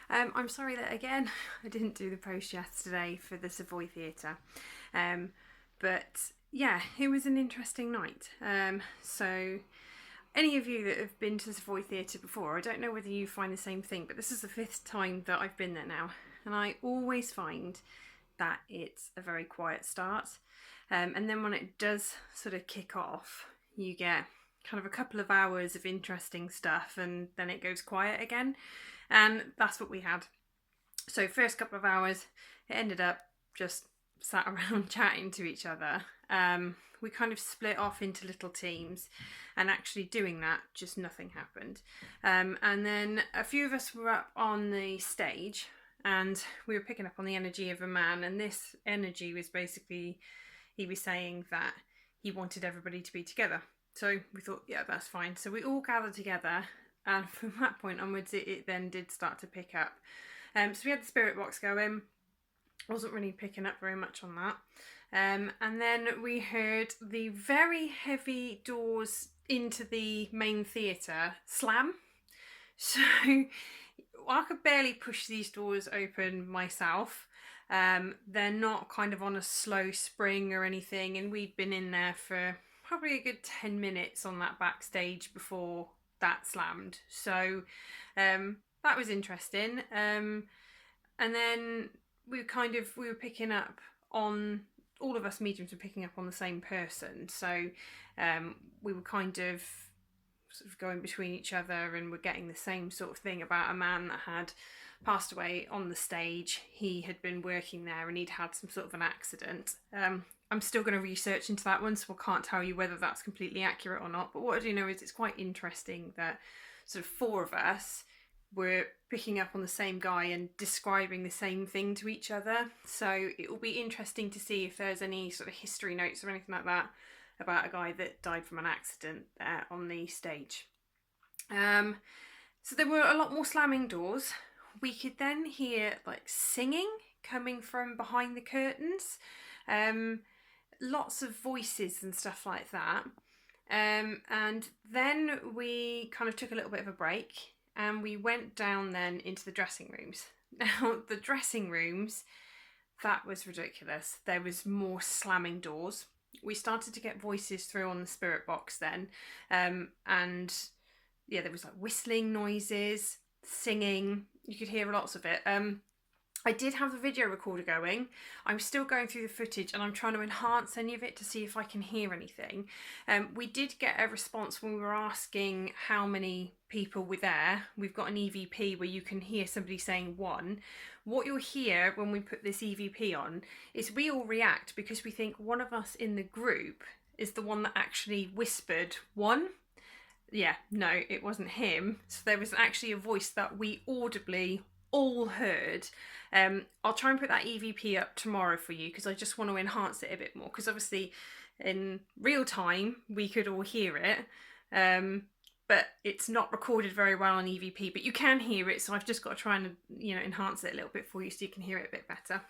I'm sorry that again I didn't do the post yesterday for the Savoy Theatre. But yeah, it was an interesting night. So any of you that have been to Savoy Theatre before, I don't know whether you find the same thing, but this is the fifth time that I've been there now, and I always find that it's a very quiet start. And then when it does sort of kick off, you get kind of a couple of hours of interesting stuff, and then it goes quiet again. And that's what we had. So first couple of hours, it ended up just sat around chatting to each other. We kind of split off into little teams, and actually doing that, just nothing happened. And then a few of us were up on the stage, and we were picking up on the energy of a man, and this energy was basically, he was saying that he wanted everybody to be together. So we thought, yeah, that's fine. So we all gathered together, and from that point onwards, it then did start to pick up. So we had the spirit box going. Wasn't really picking up very much on that. And then we heard the very heavy doors into the main theatre slam. So I could barely push these doors open myself. They're not kind of on a slow spring or anything, and we'd been in there for probably a good 10 minutes on that backstage before that slammed. So that was interesting. And then we were picking up on, all of us mediums were picking up on the same person. So we were kind of sort of going between each other, and we're getting the same sort of thing about a man that had passed away on the stage. He had been working there, and he'd had some sort of an accident. I'm still going to research into that one, so I can't tell you whether that's completely accurate or not. But what I do know is it's quite interesting that sort of four of us were picking up on the same guy and describing the same thing to each other. So it will be interesting to see if there's any sort of history notes or anything like that about a guy that died from an accident there on the stage. So there were a lot more slamming doors. We could then hear like singing coming from behind the curtains. Lots of voices and stuff like that. And then we kind of took a little bit of a break, and we went down then into the dressing rooms. Now, the dressing rooms, that was ridiculous. There was more slamming doors. We started to get voices through on the spirit box then. And yeah, there was like whistling noises, singing. You could hear lots of it. I did have the video recorder going. I'm still going through the footage, and I'm trying to enhance any of it to see if I can hear anything. We did get a response when we were asking how many people were there. We've got an EVP where you can hear somebody saying one. What you'll hear when we put this EVP on is we all react because we think one of us in the group is the one that actually whispered one. Yeah, no, it wasn't him. So there was actually a voice that we audibly all heard. I'll try and put that EVP up tomorrow for you, because I just want to enhance it a bit more, because obviously in real time we could all hear it, but it's not recorded very well on EVP, but you can hear it, so I've just got to try and enhance it a little bit for you so you can hear it a bit better.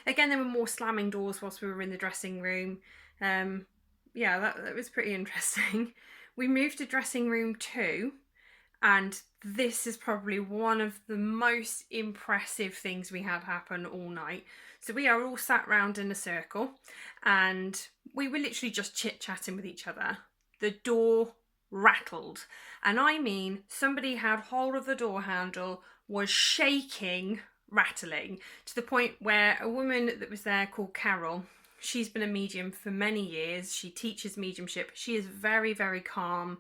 Again, there were more slamming doors whilst we were in the dressing room. Yeah, that was pretty interesting. We moved to dressing room 2, and this is probably one of the most impressive things we had happen all night. So we are all sat round in a circle, and we were literally just chit-chatting with each other. The door rattled, and I mean somebody had hold of the door handle, was shaking, rattling, to the point where a woman that was there called Carol, she's been a medium for many years. She teaches mediumship. She is very, very calm,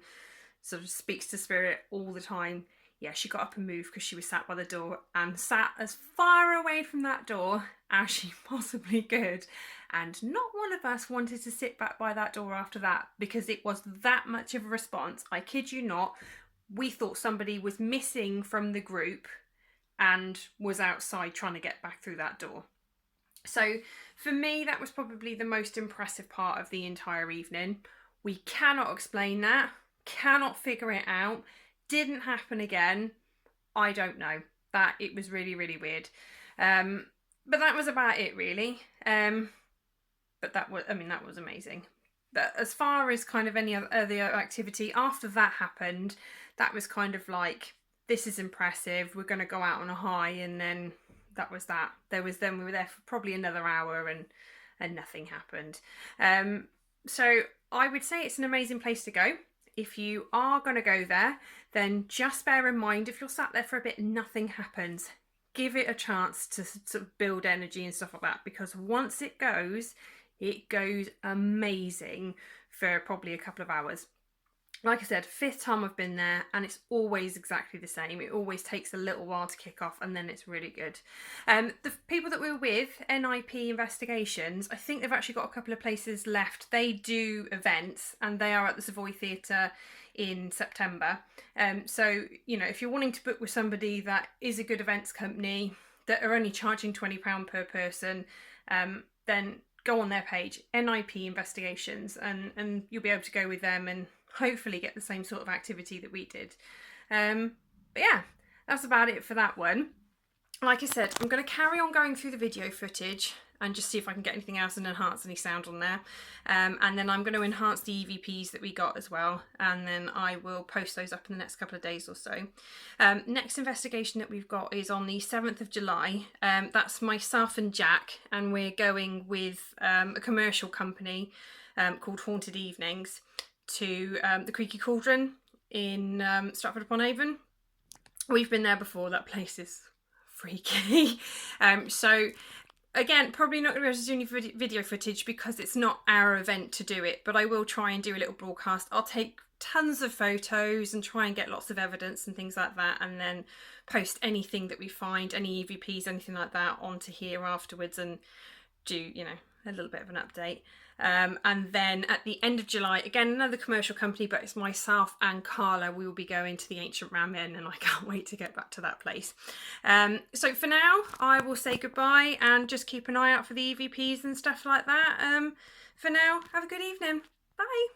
sort of speaks to spirit all the time. Yeah, she got up and moved because she was sat by the door, and sat as far away from that door as she possibly could. And not one of us wanted to sit back by that door after that, because it was that much of a response. I kid you not. We thought somebody was missing from the group and was outside trying to get back through that door. So for me, that was probably the most impressive part of the entire evening. We cannot explain that. Cannot figure it out. Didn't happen again. I don't know. That it was really, really weird. But that was about it, really. But that was amazing. But as far as kind of any other activity after that happened, that was kind of like this is impressive, we're going to go out on a high. And then that was that. We were there for probably another hour and nothing happened. So I would say it's an amazing place to go. If you are going to go there, then just bear in mind, if you're sat there for a bit and nothing happens, give it a chance to sort of build energy and stuff like that, because once it goes amazing for probably a couple of hours. Like I said, 5th time I've been there, and it's always exactly the same. It always takes a little while to kick off, and then it's really good. The people that we were with, NIP Investigations, I think they've actually got a couple of places left. They do events, and they are at the Savoy Theatre in September. So, you know, if you're wanting to book with somebody that is a good events company, that are only charging £20 per person, then go on their page, NIP Investigations, and you'll be able to go with them and hopefully get the same sort of activity that we did. But yeah, that's about it for that one. Like I said, I'm going to carry on going through the video footage and just see if I can get anything else and enhance any sound on there. And then I'm going to enhance the EVPs that we got as well, and then I will post those up in the next couple of days or so. Next investigation that we've got is on the 7th of July. That's myself and Jack, and we're going with a commercial company called Haunted Evenings to the Creaky Cauldron in Stratford upon Avon. We've been there before. That place is freaky. So again, probably not going to be able to do any video footage because it's not our event to do it, but I will try and do a little broadcast. I'll take tons of photos and try and get lots of evidence and things like that, and then post anything that we find, any EVPs, anything like that, onto here afterwards, and do, you know, a little bit of an update. And then at the end of July, again, another commercial company, but it's myself and Carla. We will be going to the Ancient Ram Inn, and I can't wait to get back to that place. So for now, I will say goodbye and just keep an eye out for the EVPs and stuff like that. For now, have a good evening. Bye.